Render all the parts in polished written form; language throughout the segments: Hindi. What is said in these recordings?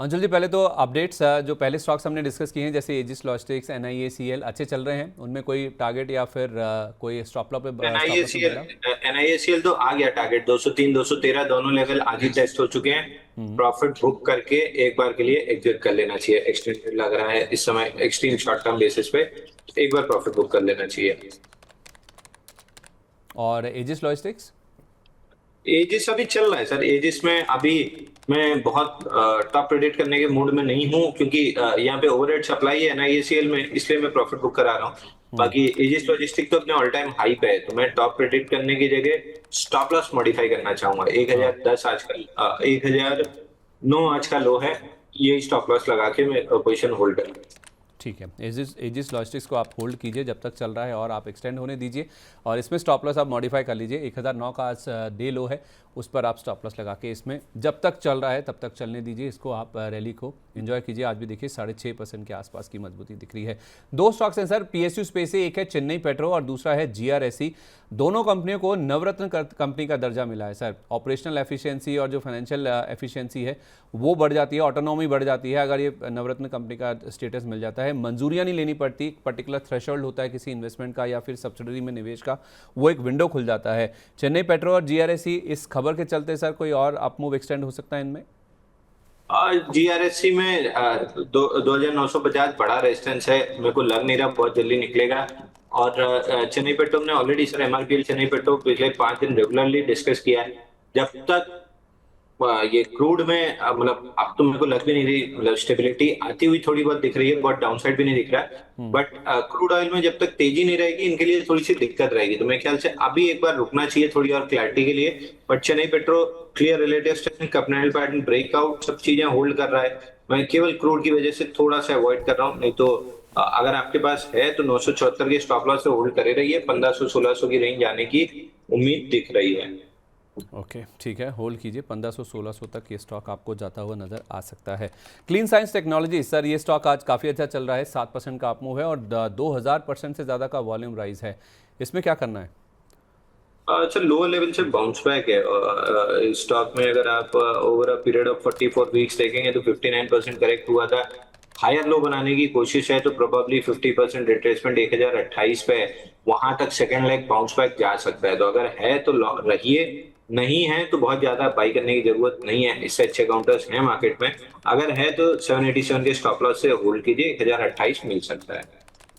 अंशुल जी, पहले तो अपडेट्स जो पहले स्टॉक्स हमने डिस्कस किए हैं जैसे एजिस लॉजिस्टिक्स, NIACL अच्छे चल रहे हैं, उनमें कोई टारगेट या फिर कोई स्टॉप लॉस में एनआईएसीएल बदलाव? एनआईएसीएल तो आ गया टारगेट 203 213 दोनों लेवल आज ही टेस्ट हो चुके हैं। प्रॉफिट बुक करके एक बार के लिए एग्जिट कर लेना चाहिए। एक्सटेंडेड लग रहा है इस समय एक्सट्रीम शॉर्ट टर्म बेसिस पे, एक बार प्रॉफिट बुक कर लेना चाहिए। और एजिस लॉजिस्टिक्स? एजिस अभी चल रहा है सर। एजिस में अभी मैं बहुत टॉप प्रेडिक्ट करने के मूड में नहीं हूँ, क्योंकि यहाँ पे ओवरहेड सप्लाई है एनआईएसीएल में, इसलिए मैं प्रॉफिट बुक करा रहा हूँ। बाकी एजिस लॉजिस्टिक तो अपने ऑल टाइम हाई पे है, तो मैं टॉप प्रेडिक्ट करने की जगह स्टॉप लॉस मॉडिफाई करना चाहूंगा। 1010 आजकल 1009 आज का लो है, ये स्टॉप लॉस लगा के मैं पोजिशन होल्ड करूंगा। ठीक है, एजिस लॉजिस्टिक्स को आप होल्ड कीजिए जब तक चल रहा है और आप एक्सटेंड होने दीजिए, और इसमें स्टॉप लॉस आप मॉडिफाई कर लीजिए। 1009 का आज डे लो है, उस पर आप स्टॉप लॉस लगा के इसमें जब तक चल रहा है तब तक चलने दीजिए। इसको आप रैली को एंजॉय कीजिए। आज भी देखिए 6.5% के आसपास की मजबूती दिख रही है। दो स्टॉक्स हैं सर PSU स्पेस से, एक है चेन्नई पेट्रो और दूसरा है GRSE। दोनों कंपनियों को नवरत्न कंपनी का दर्जा मिला है सर। ऑपरेशनल एफिशिएंसी और जो फाइनेंशियल एफिशिएंसी है वो बढ़ जाती है, ऑटोनॉमी बढ़ जाती है अगर ये नवरत्न कंपनी का स्टेटस मिल जाता है। मंजूरियां नहीं लेनी पड़ती, एक पर्टिकुलर थ्रेशोल्ड होता है किसी इन्वेस्टमेंट का या फिर सब्सिडरी में निवेश का, वो एक विंडो खुल जाता है। चेन्नई पेट्रो और GRSE इस खबर के चलते सर कोई और अप मूव एक्सटेंड हो सकता है इनमें? जीआरएससी में 2950 बड़ा रेजिस्टेंस है, मेरे को लग नहीं रहा बहुत जल्दी निकलेगा। और चेन्नई पेट्रो ने already sir MRPL Chennai petro पिछले 5 दिन रेगुलरली डिस्कस किया है। जब तक ये क्रूड में मतलब अब तो मेरे को लग भी नहीं रही, मतलब स्टेबिलिटी आती हुई थोड़ी बहुत दिख रही है, बहुत डाउनसाइड भी नहीं दिख रहा है। बट क्रूड ऑयल में जब तक तेजी नहीं रहेगी इनके लिए थोड़ी सी दिक्कत रहेगी, तो मेरे ख्याल से अभी एक बार रुकना चाहिए थोड़ी और क्लैरिटी के लिए। But Chennai petro clear relative strength, capital pattern breakout, सब चीजें होल्ड कर रहा है। मैं केवल क्रूड की वजह से थोड़ा सा अवॉइड कर रहा हूँ, नहीं तो अगर आपके पास है तो 974 के स्टॉप लॉस से होल्ड करे रहिए। 1500 1600 की रेंज आने की उम्मीद दिख रही है। ओके, ठीक है, होल्ड कीजिए। 1500-1600 तक ये स्टॉक आपको जाता हुआ नजर आ सकता है। क्लीन साइंस टेक्नोलॉजी सर, ये स्टॉक आज काफ़ी अच्छा चल रहा है, 7% का अपमूव है और 2000% से ज़्यादा का वॉल्यूम राइज है। इसमें क्या करना है? अच्छा, लोअर लेवल से बाउंस बैक है स्टॉक में। अगर आप over a period of 44 weeks देखेंगे तो 59% करेक्ट हुआ था। हायर लो बनाने की कोशिश है तो प्रोबेबली 50% रिट्रेसमेंट 1028 पे है, वहां तक सेकंड लेग बाउंस बैक जा सकता है। तो अगर है तो रहिए, नहीं है तो बहुत ज्यादा बाई करने की जरूरत नहीं है, इससे अच्छे काउंटर्स हैं मार्केट में। अगर है तो 787 के स्टॉप लॉस से होल्ड कीजिए, 1028 मिल सकता है।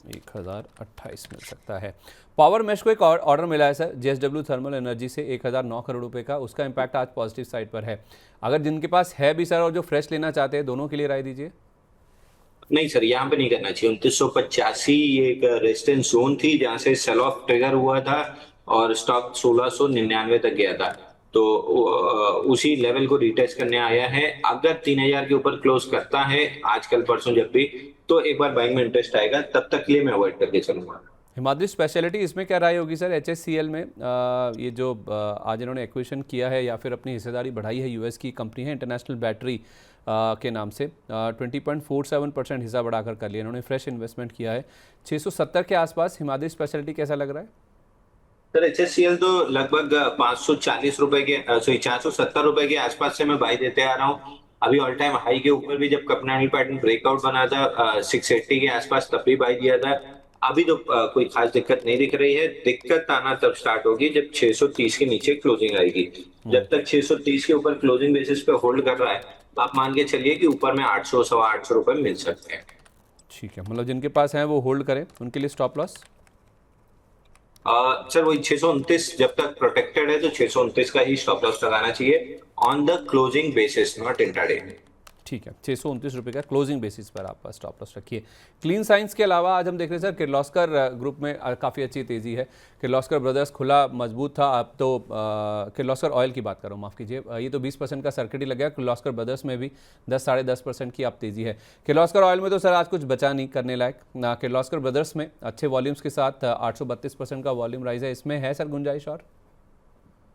1028 मिल सकता है। पावर मेश को एक ऑर्डर मिला है सर JSW थर्मल एनर्जी से 1009 करोड़ रुपए का, उसका इम्पैक्ट आज पॉजिटिव साइड पर है। अगर जिनके पास है भी सर और जो फ्रेश लेना चाहते हैं, दोनों के लिए राय दीजिए। नहीं सर, यहाँ पे नहीं करना चाहिए। 2985 ये एक रेजिस्टेंस जोन थी जहां से सेल ऑफ ट्रिगर हुआ था और स्टॉक 1699 तक गया था। तो उसी लेवल को रिटेस्ट करने आया है। अगर 3000 के ऊपर क्लोज करता है आज कल परसों जब भी, तो एक बार बाइंग में इंटरेस्ट आएगा, तब तक के लिए मैं अवॉइड करके चलूंगा। हिमाद्री स्पेशलिटी, इसमें क्या राय होगी सर? HSCL में ये जो आज इन्होंने एक्विजिशन किया है या फिर अपनी हिस्सेदारी बढ़ाई है, US की कंपनी है इंटरनेशनल बैटरी के नाम से, 20.47% हिस्सा बढ़ाकर कर लिया इन्होंने, फ्रेश इन्वेस्टमेंट किया है 670 के आसपास। हिमाद्री स्पेशलिटी कैसा लग रहा है? सर एचएससीएल तो लगभग 540 रुपए के, सॉरी 470 रुपए के आसपास से मैं बाई देते आ रहा हूँ। अभी ऑल टाइम हाई के ऊपर भी जब कैपिटल पैटर्न ब्रेकआउट बना था 680 के आसपास, तब भी बाई दिया था। अभी तो कोई खास दिक्कत नहीं दिख रही है। दिक्कत आना तब स्टार्ट होगी जब 630 के नीचे क्लोजिंग आएगी। जब तक 630 के ऊपर क्लोजिंग बेसिस पे होल्ड कर रहा है, आप मान के चलिए कि ऊपर में 800 सवा 800 रुपए मिल सकते हैं। ठीक है, मतलब जिनके पास है वो होल्ड करें, उनके लिए स्टॉप लॉस? सर वही 629 जब तक प्रोटेक्टेड है तो 629 का ही स्टॉप लॉस लगाना चाहिए, on the closing basis, not intraday. ठीक है, 629 रुपये का क्लोजिंग बेसिस पर आप स्टॉप लॉस रखिए। क्लीन साइंस के अलावा आज हम देख रहे हैं सर किर्लोस्कर ग्रुप में काफ़ी अच्छी तेज़ी है। किर्लोस्कर ब्रदर्स खुला मजबूत था, अब तो किर्लोस्कर ऑयल की बात कर रहा हूँ, माफ़ कीजिए, ये तो 20% का सर्किट ही लग गया। किर्लोस्कर ब्रदर्स में भी 10 साढ़े 10% की अब तेज़ी है। किर्लोस्कर ऑयल में तो सर आज कुछ बचा नहीं करने लायक ना। किर्लोस्कर ब्रदर्स में अच्छे वॉल्यूम्स के साथ 832% का वॉल्यूम राइज है, इसमें है सर गुंजाइश और?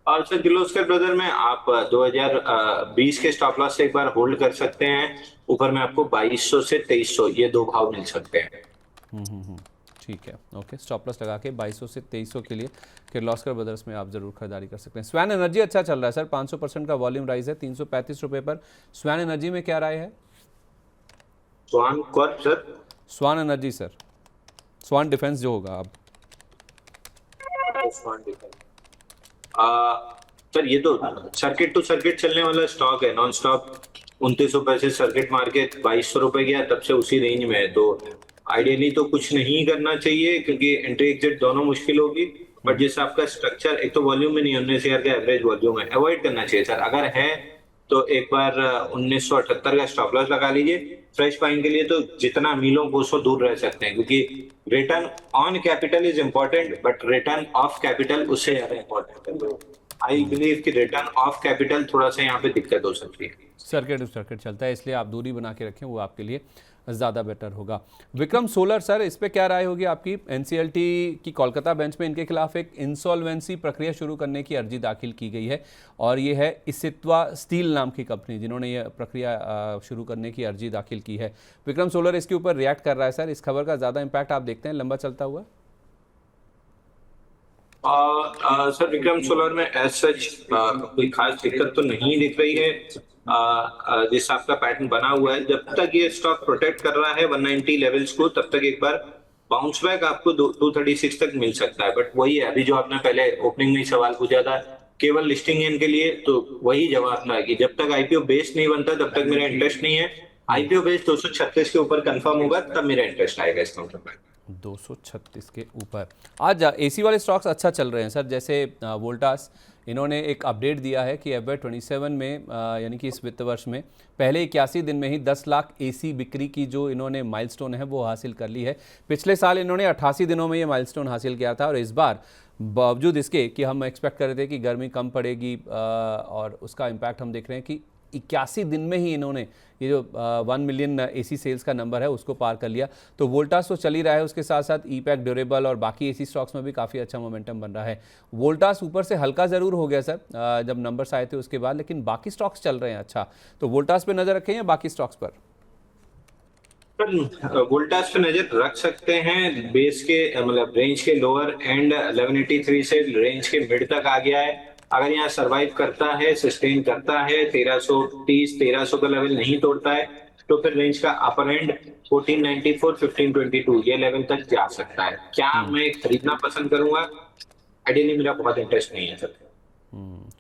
और सर किर्लोस्कर ब्रदर में आप 2020 के स्टॉप लॉस से एक बार होल्ड कर सकते हैं। ऊपर में आपको 2200 से 2300 ये दो भाव मिल सकते हैं। हम्म, ठीक है, ओके, स्टॉप लॉस लगा के 2200 से 2300 के लिए किर्लोस्कर ब्रदर्स में आप जरूर खरीदारी कर सकते हैं। स्वैन एनर्जी अच्छा चल रहा है सर, 500% का वॉल्यूम राइज है, 335 रुपये पर। स्वैन एनर्जी में क्या राय है? स्वान कॉर्प सर। स्वान एनर्जी सर, स्वान डिफेंस जो होगा अब। स्वान डिफेंस। सर ये तो सर्किट टू सर्किट चलने वाला स्टॉक है, नॉन स्टॉप 29 रुपए से सर्किट मार के 2200 रुपए गया, तब से उसी रेंज में है। तो आइडियली तो कुछ नहीं करना चाहिए क्योंकि एंट्री एग्जिट दोनों मुश्किल होगी। बट जैसे आपका स्ट्रक्चर, एक तो वॉल्यूम में नहीं, 19,000 का एवरेज वॉल्यूम है, अवॉइड करना चाहिए सर। अगर है तो एक बार 1978 का स्टॉप लॉस लगा लीजिए। फ्रेश बाइंग के लिए तो जितना मीलों कोसों दूर रह सकते हैं, क्योंकि return on capital is important but return of capital उससे ज्यादा इम्पोर्टेंट है। आई बिलीव कि रिटर्न ऑफ कैपिटल थोड़ा सा यहाँ पे दिक्कत हो सकती है। सर्किट टू सर्किट चलता है, इसलिए आप दूरी बना के रखें, वो आपके लिए ज़्यादा बेटर होगा। विक्रम सोलर सर, इस पे क्या राय होगी आपकी? एनसीएलटी की कोलकाता बेंच में इनके खिलाफ एक इंसॉल्वेंसी प्रक्रिया शुरू करने की अर्जी दाखिल की गई है और ये है इसित्वा स्टील नाम की कंपनी जिन्होंने ये प्रक्रिया शुरू करने की अर्जी दाखिल की है। विक्रम सोलर इसके ऊपर रिएक्ट कर रहा है सर, इस खबर का ज़्यादा इम्पैक्ट आप देखते हैं लंबा चलता हुआ? सर विक्रम सोलर में एज सच कोई खास दिक्कत तो नहीं दिख रही है। जिस आपका पैटर्न बना हुआ है, जब तक ये स्टॉक प्रोटेक्ट कर रहा है 190 लेवल्स को, तब तक एक बार बाउंस बैक आपको 236 तक मिल सकता है। बट वही है, अभी जो आपने पहले ओपनिंग में सवाल पूछा था केवल लिस्टिंग इन के लिए, तो वही जवाब था कि जब तक आईपीओ बेस नहीं बनता तब तक मेरा इंटरेस्ट नहीं है। आईपीओ बेस 236 के ऊपर कंफर्म होगा तब मेरा इंटरेस्ट आएगा इस कंपनी में। 236 के ऊपर। आज एसी वाले स्टॉक्स अच्छा चल रहे हैं सर, जैसे वोल्टास, इन्होंने एक अपडेट दिया है कि FY 27 में यानी कि इस वित्त वर्ष में पहले 81 दिन में ही 10 लाख एसी बिक्री की जो इन्होंने माइलस्टोन है वो हासिल कर ली है। पिछले साल इन्होंने 88 दिनों में ये माइलस्टोन हासिल किया था और इस बार बावजूद इसके कि हम एक्सपेक्ट कर रहे थे कि गर्मी कम पड़ेगी और उसका इम्पैक्ट हम देख रहे हैं कि 81 दिन में ही इन्होंने ये जो 1 मिलियन एसी सेल्स का नंबर है उसको पार कर लिया। तो वोल्टास तो चल ही रहा है, उसके साथ साथ ईपैक, ड्यूरेबल और बाकी एसी स्टॉक्स में भी काफ़ी अच्छा मोमेंटम बन रहा है। वोल्टास ऊपर से हल्का ज़रूर हो गया सर जब नंबर्स आए थे उसके बाद, लेकिन बाकी स्टॉक्स चल रहे हैं अच्छा। तो वोल्टास पे नज़र रखें या बाकी स्टॉक्स पर? वोल्टास पे नजर रख सकते हैं। बेस के मतलब रेंज के लोअर एंड 1183 से रेंज के मिड तक आ गया है। अगर यहाँ सरवाइव करता है, सस्टेन करता है, 1330 1300 का लेवल नहीं तोड़ता है, तो फिर रेंज का अपर एंड 1494 1522 ये लेवल तक जा सकता है। क्या मैं खरीदना पसंद करूंगा? आइडियली मेरा बहुत इंटरेस्ट नहीं है सर।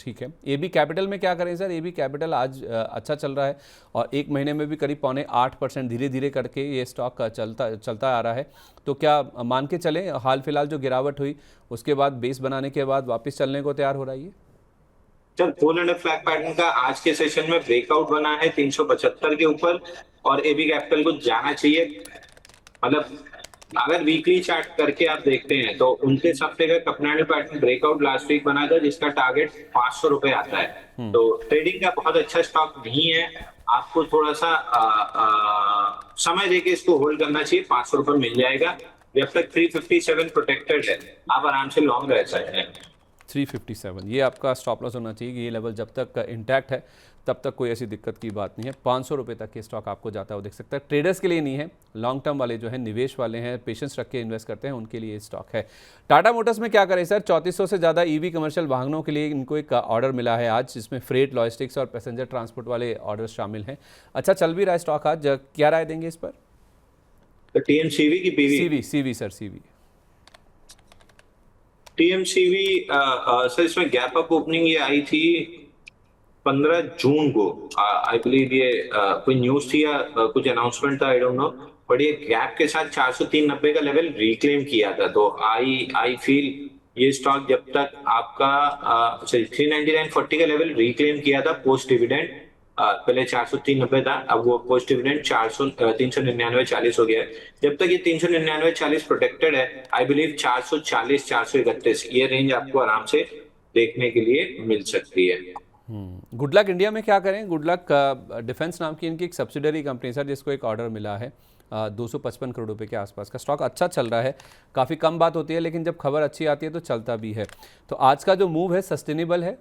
ठीक है। एबी कैपिटल में क्या करें सर? एबी कैपिटल आज अच्छा चल रहा है और एक महीने में भी करीब 7.25% धीरे धीरे करके ये स्टॉक चलता आ रहा है। तो क्या मान के चलें हाल फिलहाल जो गिरावट हुई उसके बाद बेस बनाने के बाद वापस चलने को तैयार हो रहा है? चल फुल एंड फ्लैग पैटर्न का आज के सेशन में ब्रेकआउट बना है 375 के ऊपर और एबी कैपिटल को जाना चाहिए। मतलब अगर वीकली चार्ट करके आप देखते हैं तो 29 हफ्ते का कपनाडल पैटर्न ब्रेकआउट लास्ट वीक बना था जिसका टारगेट 500 रुपए आता है। तो ट्रेडिंग का बहुत अच्छा स्टॉक नहीं है, आपको थोड़ा सा समय देके इसको होल्ड करना चाहिए। 500 रुपए मिल जाएगा। जब तक 357 प्रोटेक्टेड है आप आराम से लॉन्ग रह सकते हैं। 357 ये आपका स्टॉप लॉस होना चाहिए कि ये लेवल जब तक इंटैक्ट है तब तक कोई ऐसी दिक्कत की बात नहीं है। 500 रुपये तक ये स्टॉक आपको जाता है वो देख सकता है। ट्रेडर्स के लिए नहीं है, लॉन्ग टर्म वाले जो है निवेश वाले हैं, पेशेंस रख के इन्वेस्ट करते हैं, उनके लिए स्टॉक है। टाटा मोटर्स में क्या करें सर? 3400 से ज़्यादा ईवी कमर्शियल वाहनों के लिए इनको एक ऑर्डर मिला है आज, जिसमें फ्रेट, लॉजिस्टिक्स और पैसेंजर ट्रांसपोर्ट वाले ऑर्डर शामिल हैं। अच्छा चल भी रहा है स्टॉक आज, क्या राय देंगे इस पर? टीएमसीवी की PV? CV sir, CV. TMCV sir इसमें गैप अप ओपनिंग ये आई थी 15 जून को। आई बिलीव ये कोई न्यूज थी या कुछ अनाउंसमेंट था, आई डोंट नो। बट ये गैप के साथ 403.90 का लेवल रिक्लेम किया था। तो आई फील ये स्टॉक जब तक आपका 399.40 का लेवल रिक्लेम किया था पोस्ट डिविडेंड, पहले 403.90 था, अब वो पोस्ट डिविडेंड 399.40 हो गया है। जब तक ये 399.40 प्रोटेक्टेड है, आई बिलीव 440 431 ये रेंज आपको आराम से देखने के लिए मिल सकती है। गुड लक इंडिया में क्या करें? गुड लक डिफेंस नाम की इनकी एक सब्सिडरी कंपनी सर, जिसको एक ऑर्डर मिला है 255 करोड़ रुपए के आसपास का। स्टॉक अच्छा चल रहा है, काफ़ी कम बात होती है लेकिन जब खबर अच्छी आती है तो चलता भी है। तो आज का जो मूव है सस्टेनेबल है?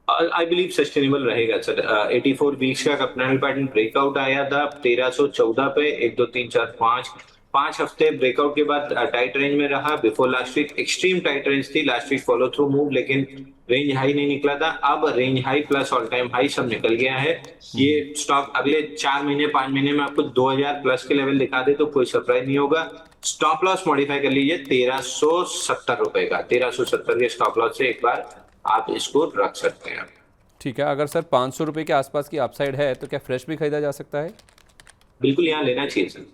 आई बिलीव सस्टेनेबल रहेगा सर। 84 वीक्स का कपनाडल पैटर्न ब्रेकआउट आया था 1314 पे, 1 2 3 4 5 5 हफ्ते ब्रेकआउट के बाद टाइट रेंज में रहा। Before last week extreme tight range थी, last week follow through move, लेकिन रेंज हाई नहीं निकला था। अब range high plus all time high सब निकल गया है। ये स्टॉक अगले 4 महीने 5 महीने में आपको 2000 प्लस के लेवल दिखा दे तो कोई सरप्राइज नहीं होगा। स्टॉप लॉस मॉडिफाई कर लीजिए 1370 रुपए का, 1370 के स्टॉप लॉस से एक बार आप इसको रख सकते हैं। ठीक है, अगर सर 500 रुपये के आसपास की अपसाइड है तो क्या फ्रेश भी खरीदा जा सकता है? बिल्कुल यहाँ लेना चाहिए सर।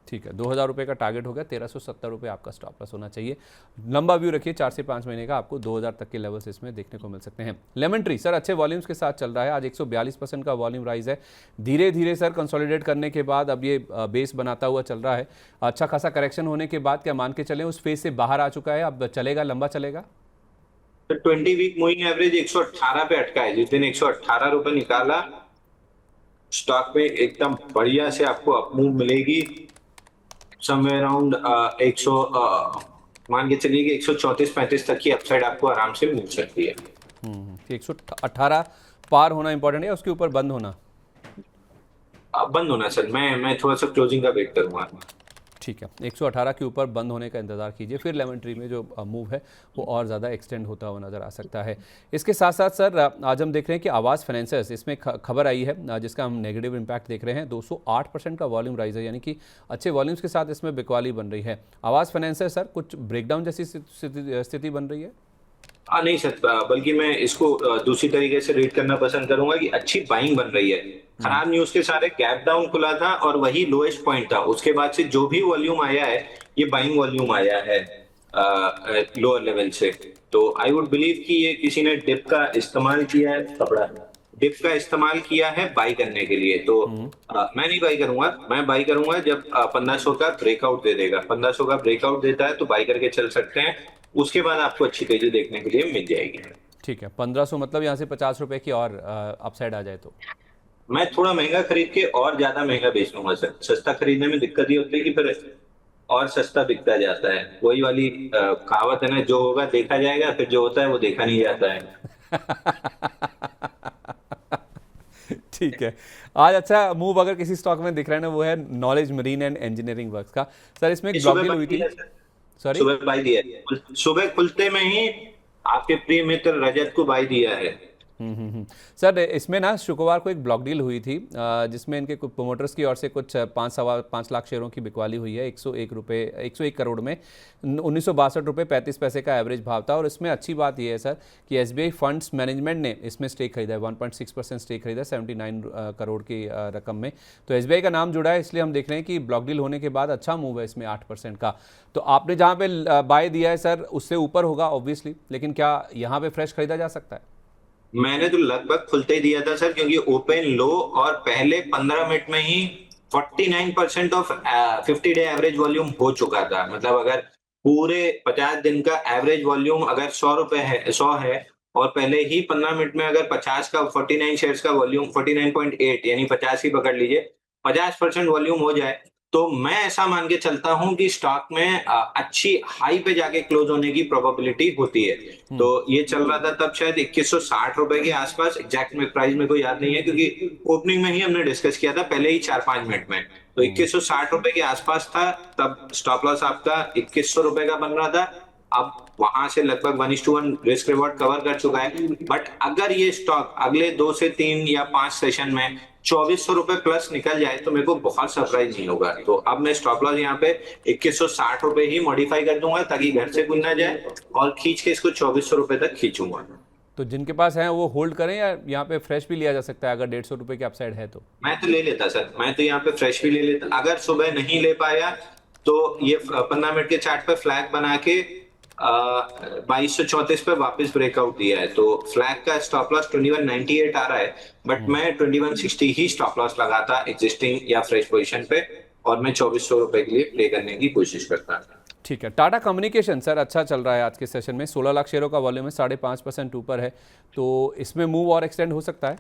ठीक है, 2000 रुपये का टारगेट हो गया, 1370 रुपये आपका स्टॉप लॉस होना चाहिए। लंबा व्यू रखिए, 4 से 5 महीने का, आपको 2000 तक के लेवल्स इसमें देखने को मिल सकते हैं। लेमन ट्री सर अच्छे वॉल्यूम्स के साथ चल रहा है, आज 142% का वॉल्यूम राइज है। धीरे धीरे सर कंसोलिडेट करने के बाद अब ये बेस बनाता हुआ चल रहा है। अच्छा खासा करेक्शन होने के बाद क्या मान के चलें उस फेज से बाहर आ चुका है, अब चलेगा, लंबा चलेगा? तो 20 वीक मूविंग एवरेज 118 पे अटका है। जिस दिन 118 रुपए निकाला, स्टॉक में एकदम बढ़िया से आपको अपमूव मिलेगी। समवेयर अराउंड 100 मान के चलिए कि 134-35 तक की अपसाइड आपको आराम से मिल सकती है। 118 पार होना इंपॉर्टेंट है, उसके ऊपर बंद होना? बंद होना सर, मैं थोड़ा सा क्लोजिंग का वेट करूंगा। ठीक है, 118 के ऊपर बंद होने का इंतजार कीजिए, फिर लेमन ट्री में जो मूव है वो और ज़्यादा एक्सटेंड होता हुआ नज़र आ सकता है। इसके साथ साथ सर आज हम देख रहे हैं कि आवाज़ फाइनेंसर्स, इसमें खबर आई है जिसका हम नेगेटिव इम्पैक्ट देख रहे हैं। 208% का वॉल्यूम राइज है, यानी कि अच्छे वॉल्यूम्स के साथ इसमें बिकवाली बन रही है। आवाज़ फाइनेंसर्स सर कुछ ब्रेकडाउन जैसी स्थिति बन रही है? नहीं सर, बल्कि मैं इसको दूसरी तरीके से रीड करना पसंद करूंगा कि अच्छी बाइंग बन रही है। खराब न्यूज के सारे गैप डाउन खुला था और वही लोएस्ट पॉइंट था। उसके बाद से जो भी वॉल्यूम आया है ये बाइंग वॉल्यूम आया है लोअर लेवल से। तो आई वुड बिलीव कि ये किसी ने डिप का इस्तेमाल किया है, कपड़ा डिप का इस्तेमाल किया है बाई करने के लिए। तो मैं नहीं बाई करूंगा, मैं बाई करूंगा जब 1500 का ब्रेकआउट दे देगा। 1500 का ब्रेकआउट देता है तो बाई करके चल सकते हैं, उसके बाद आपको अच्छी तेजी देखने के लिए मिल जाएगी। ठीक है, 1500 मतलब यहाँ से 50 रुपये की और अपसाइड आ जाए तो? मैं थोड़ा महंगा खरीद के और ज्यादा महंगा बेच लूंगा सर। सस्ता खरीदने में दिक्कत ये होती है कि फिर और सस्ता बिकता जाता है। वही वाली कहावत है ना, जो होगा देखा जाएगा, फिर जो होता है वो देखा नहीं जाता है। ठीक है, आज अच्छा मूव अगर किसी स्टॉक में दिख रहा है ना वो है knowledge marine and engineering works का। सर इसमें एक ब्लॉक डील हुई थी, सॉरी सुबह बाई दिया है, सुबह खुलते में ही आपके प्रिय मित्र रजत को बाई दिया है। सर इसमें ना शुक्रवार को एक ब्लॉक डील हुई थी जिसमें इनके कुछ प्रोमोटर्स की ओर से कुछ 5.5 लाख शेयरों की बिकवाली हुई है। 101 करोड़ में 1962 रुपये 35 पैसे का एवरेज भाव था। और इसमें अच्छी बात यह है सर कि एसबीआई फंड्स मैनेजमेंट ने इसमें स्टेक खरीदा है, 1.6% स्टेक खरीदा है 79 करोड़ की रकम में। तो एसबीआई का नाम जुड़ा है, इसलिए हम देख रहे हैं कि ब्लॉक डील होने के बाद अच्छा मूव है इसमें 8% का। तो आपने जहाँ पे बाय दिया है सर उससे ऊपर होगा ऑब्वियसली, लेकिन क्या यहाँ पे फ्रेश खरीदा जा सकता है? मैंने तो लगभग खुलते ही दिया था सर, क्योंकि ओपन लो और पहले 15 मिनट में ही 49% ऑफ 50 डे एवरेज वॉल्यूम हो चुका था। मतलब अगर पूरे 50 दिन का एवरेज वॉल्यूम अगर 100 रुपए है, 100 है, और पहले ही 15 मिनट में अगर 50 का 49 शेयर्स का वॉल्यूम 49.8 यानी 50 ही पकड़ लीजिए, 50% वॉल्यूम हो जाए, तो मैं ऐसा मान के चलता हूं कि स्टॉक में अच्छी हाई पे जाके क्लोज होने की प्रोबेबिलिटी होती है। तो ये चल रहा था तब शायद 2160 रुपए के आसपास, एग्जैक्ट में प्राइस में कोई याद नहीं है क्योंकि ओपनिंग में ही हमने डिस्कस किया था पहले ही 4-5 मिनट में। तो 2160 रुपए के आसपास था, तब स्टॉप लॉस आपका 2100 रुपए का बन रहा था। अब वहां से लगभग 1:1 रिस्क रिवॉर्ड कवर कर चुका है। बट अगर ये स्टॉक अगले 2 से 3 या 5 सेशन में 2400 रुपए प्लस निकल जाए तो मेरे को बहुत सरप्राइज नहीं होगा। तो अब मैं स्टॉप लॉस यहाँ पे 2160 रुपए ही मॉडिफाई कर दूंगा ताकि घर से कुछ ना जाए, और खींच के इसको 2400 रुपए तक खींचूंगा। तो जिनके पास है वो होल्ड करें या यहाँ पे फ्रेश भी लिया जा सकता है अगर 150 रुपए की अपसाइड है तो? मैं तो ले लेता सर, मैं तो यहाँ पे फ्रेश भी ले लेता। अगर सुबह नहीं ले पाया तो ये 15 मिनट के चार्ट पे फ्लैग बना के 2234 पे वापस ब्रेकआउट दिया है। तो फ्लैग का स्टॉप लॉस 2198 आ रहा है, बट मैं 2160 ही स्टॉप लॉस लगाता एग्जिस्टिंग या फ्रेश पोजीशन पे, और मैं 2400 रुपए के लिए प्ले करने की कोशिश करता। ठीक है, टाटा कम्युनिकेशन सर अच्छा चल रहा है आज के सेशन में, 16 लाख शेयरों का वॉल्यूम है, 5.5% ऊपर है, तो इसमें मूव और एक्सटेंड हो सकता है?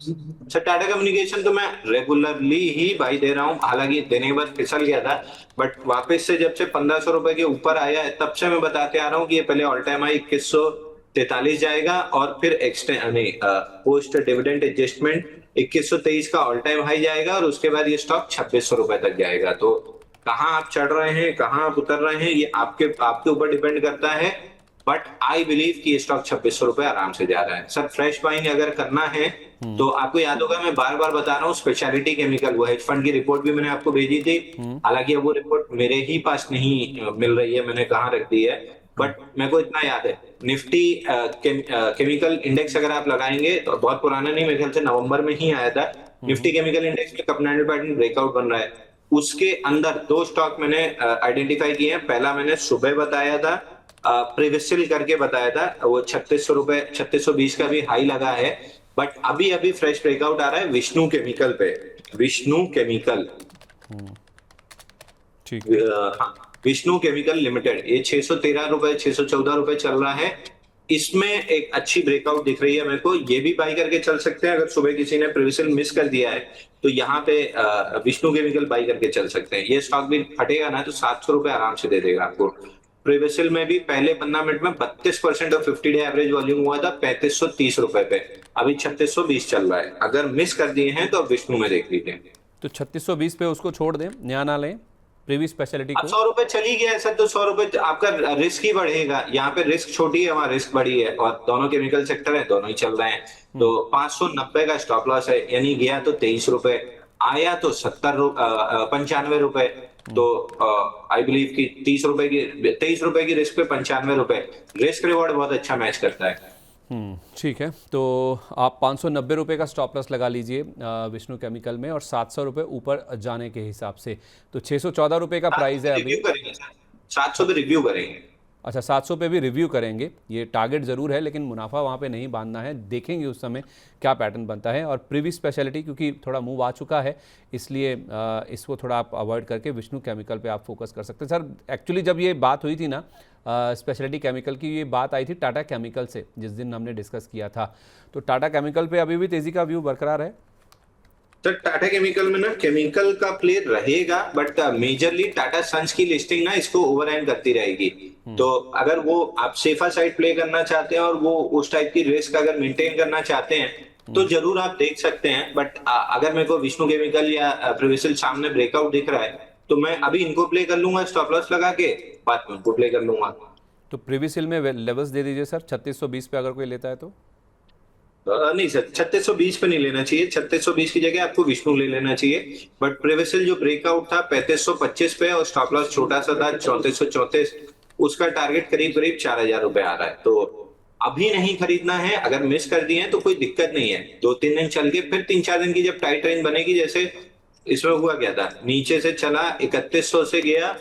अच्छा, टाटा कम्युनिकेशन तो मैं रेगुलरली ही बाई दे रहा हूँ। हालांकि देने के बाद फिसल गया था, बट वापस से जब से 1500 रुपए के ऊपर आया है तब से मैं बताते आ रहा हूँ कि ये पहले ऑल टाइम हाई 2143 जाएगा और फिर पोस्ट डिविडेंड एडजस्टमेंट 2123 का ऑल टाइम हाई जाएगा और उसके बाद ये स्टॉक 2600 रुपए तक जाएगा। तो कहाँ आप चढ़ रहे हैं, कहाँ आप उतर रहे हैं, ये आपके आपके ऊपर डिपेंड करता है। बट आई बिलीव कि ये स्टॉक 2600 रुपए आराम से जा रहा है सर। फ्रेश बाइंग अगर करना है तो आपको याद होगा, मैं बार बार बता रहा हूँ, स्पेशलिटी केमिकल, वो हेज फंड की रिपोर्ट भी मैंने आपको भेजी थी। हालांकि अब वो रिपोर्ट मेरे ही पास नहीं मिल रही है, मैंने कहाँ रख दी है, बट मेरे को इतना याद है, निफ्टी केमिकल इंडेक्स अगर आप लगाएंगे तो बहुत पुराना नहीं, मेरे ख्याल से नवंबर में ही आया था। निफ्टी केमिकल इंडेक्स में कपनैंडल पैटर्न ब्रेकआउट बन रहा है, उसके अंदर दो स्टॉक मैंने आइडेंटिफाई किए हैं। पहला मैंने सुबह बताया था, प्रिविसिल करके बताया था, वो 3600 रुपए 3620 का भी हाई लगा है। बट अभी अभी फ्रेश ब्रेकआउट आ रहा है विष्णु केमिकल पे, विष्णु केमिकल, ठीक है। हाँ, विष्णु केमिकल लिमिटेड, ये 613 रुपए 614 रुपए चल रहा है। इसमें एक अच्छी ब्रेकआउट दिख रही है मेरे को, ये भी बाई करके चल सकते हैं। अगर सुबह किसी ने प्रिविसल मिस कर दिया है तो यहाँ पे विष्णु केमिकल बाई करके चल सकते हैं। ये स्टॉक भी फटेगा ना तो 700 रुपए आराम से दे देगा आपको। प्रिविसल में भी पहले 15 मिनट में 32% और 50 डे एवरेज वॉल्यूम हुआ था 3530 रुपए पे, अभी 3620 चल रहा है। अगर मिस कर दिए हैं तो अब विष्णु में देख लीजिए। तो 3620 पे उसको छोड़ दें, नया ना लें, प्रीवियस स्पेशलिटी अब को। 100 रुपए चली गया है सर, तो 100 रुपए आपका रिस्क ही बढ़ेगा। यहाँ पे रिस्क छोटी है, वहाँ रिस्क बड़ी है, और दोनों केमिकल सेक्टर है, दोनों ही चल रहे हैं। तो 590 का स्टॉप लॉस है, यानी गया तो 23 रुपए, आया तो 95 रुपए। तो आई बिलीव कि 30 रुपए की 23 रुपए की रिस्क पे 95 रुपए, रिस्क रिवॉर्ड बहुत अच्छा मैच करता है। ठीक है, तो आप 590 रुपये का स्टॉप लॉस लगा लीजिए विष्णु केमिकल में, और 700 रुपये ऊपर जाने के हिसाब से। तो 614 रुपये का प्राइस है अभी। रिव्यू करेंगे सर, 700 पे रिव्यू करेंगे। अच्छा, 700 पे भी रिव्यू करेंगे, ये टारगेट ज़रूर है, लेकिन मुनाफा वहाँ पे नहीं बांधना है, देखेंगे उस समय क्या पैटर्न बनता है। और प्रीवियस स्पेशलिटी क्योंकि थोड़ा मूव आ चुका है, इसलिए इसको थोड़ा आप अवॉइड करके विष्णु केमिकल पे आप फोकस कर सकते हैं। सर एक्चुअली जब ये बात हुई थी ना स्पेशलिटी केमिकल की, ये बात आई थी टाटा केमिकल से, जिस दिन हमने डिस्कस किया था। तो टाटा केमिकल पे अभी भी तेज़ी का व्यू बरकरार है। सर टाटा केमिकल में ना केमिकल का प्ले रहेगा, बट मेजरली टाटा सन्स की लिस्टिंग ना इसको ओवरहैंड करती रहेगी। तो अगर वो आप सेफर साइड प्ले करना चाहते हैं और वो उस टाइप की रिस्क अगर मेंटेन करना चाहते हैं तो जरूर आप देख सकते हैं। बट अगर मेरे को विष्णु केमिकल या प्रिविसल सामने ब्रेकआउट दिख रहा है तो मैं अभी इनको प्ले कर लूंगा स्टॉप लॉस लगा के, बाद में उनको प्ले कर लूंगा। तो प्रीवियल में लेवल्स दे दीजिए सर, 3620 पे अगर कोई लेता है तो। नहीं सर, 3620 पे नहीं लेना चाहिए, 3620 की जगह आपको विष्णु ले लेना चाहिए। बट प्रिविसल जो ब्रेकआउट था 3525 पे और स्टॉप लॉस छोटा सा था 3434, उसका टारगेट करीब करीब 4000 रुपए आ रहा है। तो अभी नहीं खरीदना है, अगर मिस कर दिए हैं तो कोई दिक्कत नहीं है, 2-3 दिन चल के फिर 3-4 दिन की जब टाइट रेंज बनेगी, जैसे इसमें हुआ क्या था, नीचे से चला 3100 से गया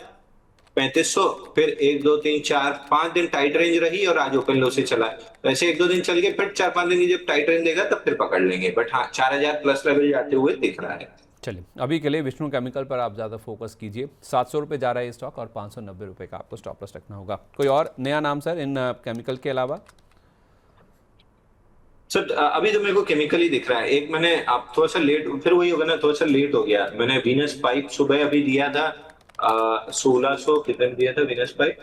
3500, फिर 1 2 3 4 5 दिन टाइट रेंज रही और आज ओपन लो से चला। वैसे 1-2 दिन चल के फिर 4-5 दिन की जब टाइट रेंज देगा तब फिर पकड़ लेंगे। बट हाँ, 4000 प्लस लेवल जाते हुए दिख रहा है। चलिए, अभी के लिए विष्णु केमिकल पर आप ज़्यादा फोकस कीजिए। 700 रुपये जा रहा है ये स्टॉक, और 590 रुपये का आपको स्टॉप लॉस रखना होगा। कोई और नया नाम सर इन केमिकल के अलावा? सर अभी तो मेरे को केमिकल ही दिख रहा है। एक मैंने, आप थोड़ा सा लेट, फिर वही होगा ना, थोड़ा सा लेट हो गया। मैंने वीनस पाइप सुबह अभी दिया था 1600 कितने में दिया था वीनस पाइप,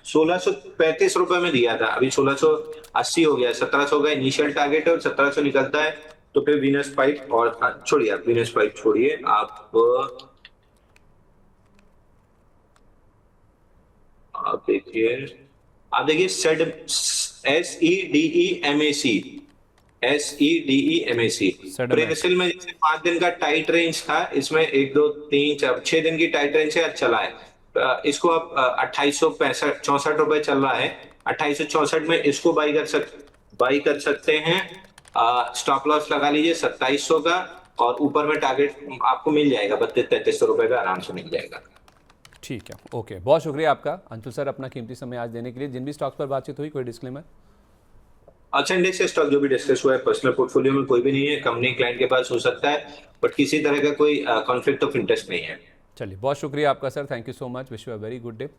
1635 रुपए में दिया था, अभी 1680 हो गया। 1700 का इनिशियल टारगेट है और 1700 निकलता है तो फिर वीनस पाइप, और छोड़िए आप वीनस पाइप छोड़िए, आप देखिए सेड, SEDEMAC प्रेसिल में जैसे 5 दिन का टाइट रेंज था, इसमें 1 2 3 4 6 दिन की टाइट रेंज से आज चला है। इसको आप 2864 रुपए चल रहा है, 2864 में इसको बाई कर सकते हैं। स्टॉप लॉस लगा लीजिए 2700 का, और ऊपर में टारगेट आपको मिल जाएगा 3200-3300 रुपए का, आराम से मिल जाएगा। ठीक है, ओके, बहुत शुक्रिया आपका अंशुल सर अपना कीमती समय आज देने के लिए। जिन भी स्टॉक्स पर बातचीत हुई, कोई डिस्क्लेमर? अच्छा, इंडेक्स के स्टॉक जो भी डिस्कस हुआ है पर्सनल पोर्टफोलियो में कोई भी नहीं है, कंपनी क्लाइंट के पास हो सकता है, बट किसी तरह का कोई कॉन्फ्लिक्ट ऑफ इंटरेस्ट नहीं है। चलिए, बहुत शुक्रिया आपका sir, thank you so much, wish you a very good day.